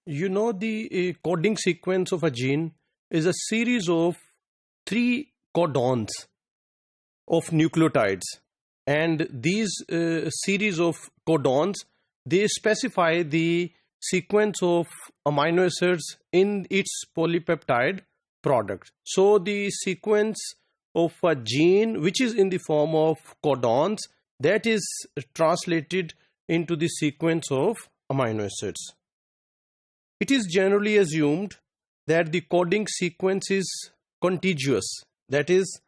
You know, the coding sequence of a gene is a series of three codons of nucleotides, and these series of codons, they specify the sequence of amino acids in its polypeptide product. So the sequence of a gene which is in the form of codons, that is translated into the sequence of amino acids. It is generally assumed that the coding sequence is contiguous. That is,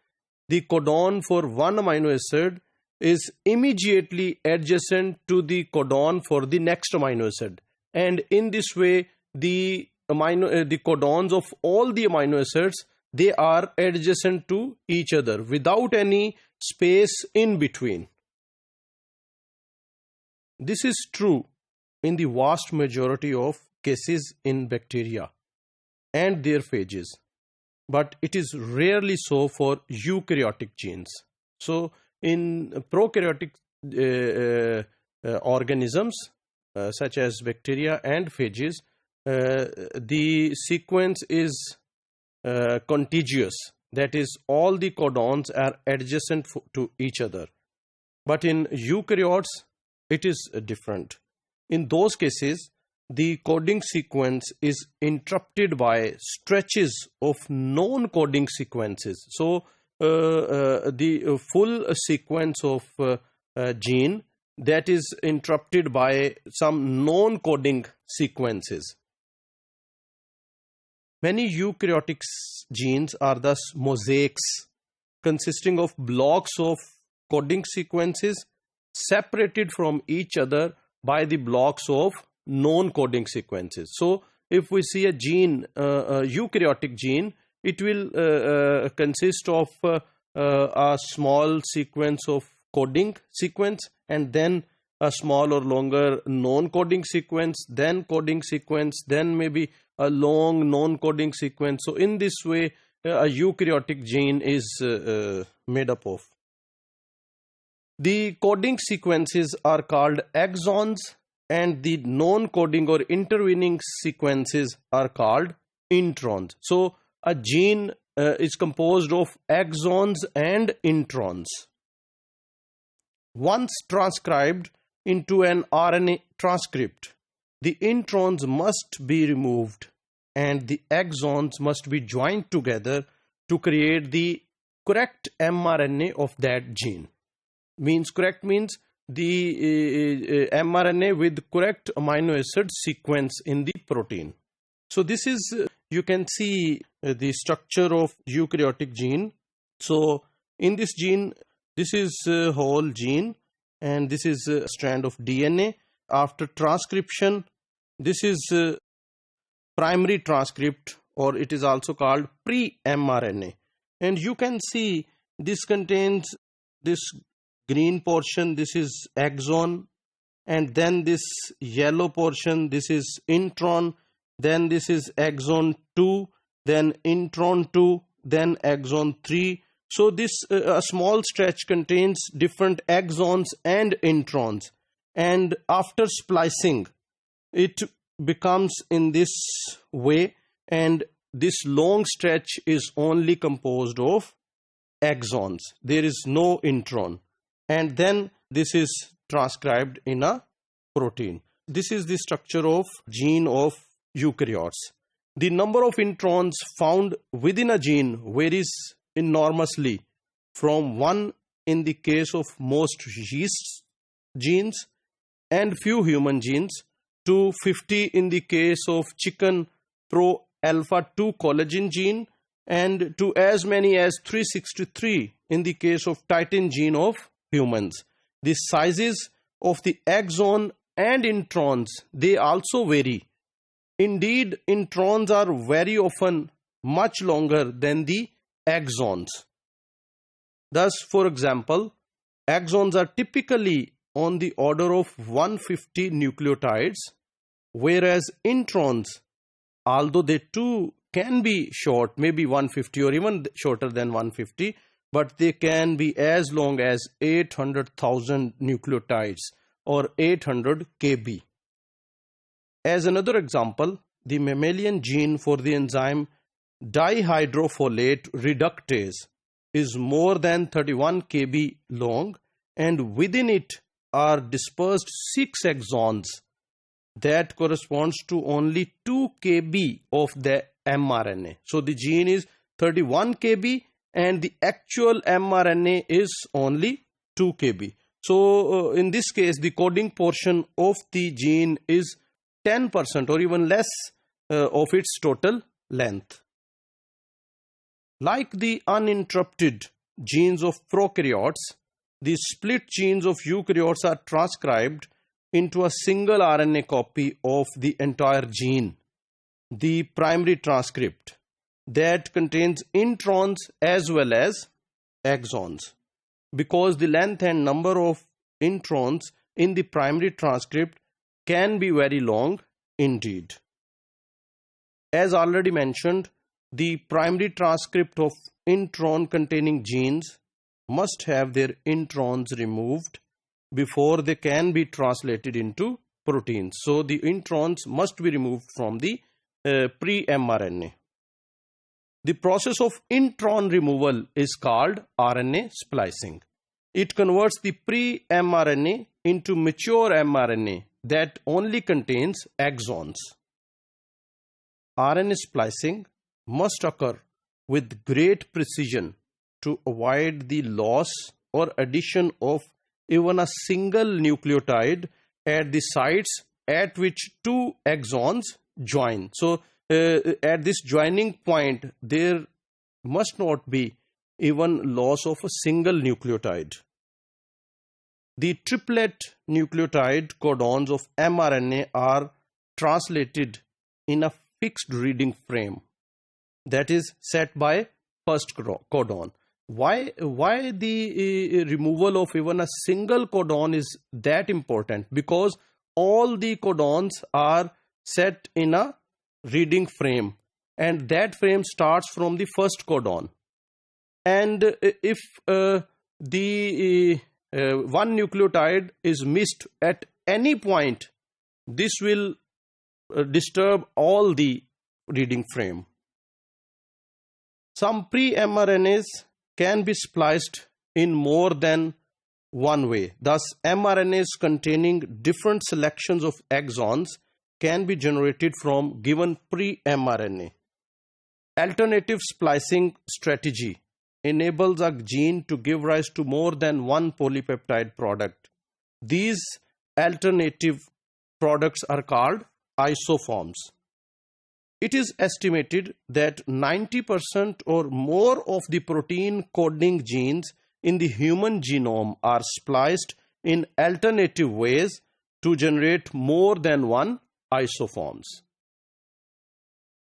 the codon for one amino acid is immediately adjacent to the codon for the next amino acid. And in this way, the codons of all the amino acids, they are adjacent to each other without any space in between. This is true in the vast majority of cases in bacteria and their phages, but it is rarely so for eukaryotic genes. So in prokaryotic organisms such as bacteria and phages, the sequence is contiguous. That is, all the codons are adjacent to each other. But in eukaryotes, it is different. In those cases, the coding sequence is interrupted by stretches of non-coding sequences. So the full sequence of gene, that is interrupted by some non-coding sequences. Many eukaryotic genes are thus mosaics consisting of blocks of coding sequences separated from each other by the blocks of non-coding sequences. So if we see a gene, a eukaryotic gene, it will consist of a small sequence of coding sequence, and then a small or longer non-coding sequence, then coding sequence, then maybe a long non-coding sequence. So in this way, a eukaryotic gene is made up of. The coding sequences are called exons, and the non-coding or intervening sequences are called introns. So a gene is composed of exons and introns. Once transcribed into an RNA transcript, the introns must be removed and the exons must be joined together to create the correct mRNA of that gene. Correct means the mRNA with correct amino acid sequence in the protein. So this is, you can see the structure of eukaryotic gene. So in this gene, this is a whole gene and this is a strand of DNA. After transcription, this is primary transcript, or it is also called pre-mRNA. And you can see this contains this green portion, this is exon, and then this yellow portion, this is intron, then this is exon 2, then intron 2, then exon 3. So this a small stretch contains different exons and introns, and after splicing it becomes in this way, and this long stretch is only composed of exons. There is no intron, and then this is transcribed in a protein. This is the structure of gene of eukaryotes. The number of introns found within a gene varies enormously, from 1 in the case of most yeast genes and few human genes, to 50 in the case of chicken pro alpha 2 collagen gene, and to as many as 363 in the case of titin gene of humans. The sizes of the exon and introns, they also vary. Indeed, introns are very often much longer than the exons. Thus, for example, exons are typically on the order of 150 nucleotides, whereas introns, although they too can be short, maybe 150 or even shorter than 150, but they can be as long as 800,000 nucleotides or 800 kb. As another example, the mammalian gene for the enzyme dihydrofolate reductase is more than 31 kb long, and within it are dispersed 6 exons that corresponds to only 2 kb of the mRNA. So the gene is 31 kb and the actual mRNA is only 2 kb. So in this case, the coding portion of the gene is 10% or even less of its total length. Like the uninterrupted genes of prokaryotes, the split genes of eukaryotes are transcribed into a single RNA copy of the entire gene, the primary transcript, that contains introns as well as exons. Because the length and number of introns in the primary transcript can be very long indeed. As already mentioned, the primary transcript of intron containing genes must have their introns removed before they can be translated into proteins. So the introns must be removed from the pre-mRNA. The process of intron removal is called RNA splicing. It converts the pre-mRNA into mature mRNA that only contains exons. RNA splicing must occur with great precision to avoid the loss or addition of even a single nucleotide at the sites at which 2 exons join. So at this joining point, there must not be even loss of a single nucleotide. The triplet nucleotide codons of mRNA are translated in a fixed reading frame that is set by first codon. Why the removal of even a single codon is that important? Because all the codons are set in a reading frame, and that frame starts from the first codon. And if the one nucleotide is missed at any point, this will disturb all the reading frame. Some pre-mRNAs can be spliced in more than one way. Thus, mRNAs containing different selections of exons can be generated from given pre-mRNA. Alternative splicing strategy enables a gene to give rise to more than one polypeptide product. These alternative products are called isoforms. It is estimated that 90% or more of the protein coding genes in the human genome are spliced in alternative ways to generate more than one isoforms.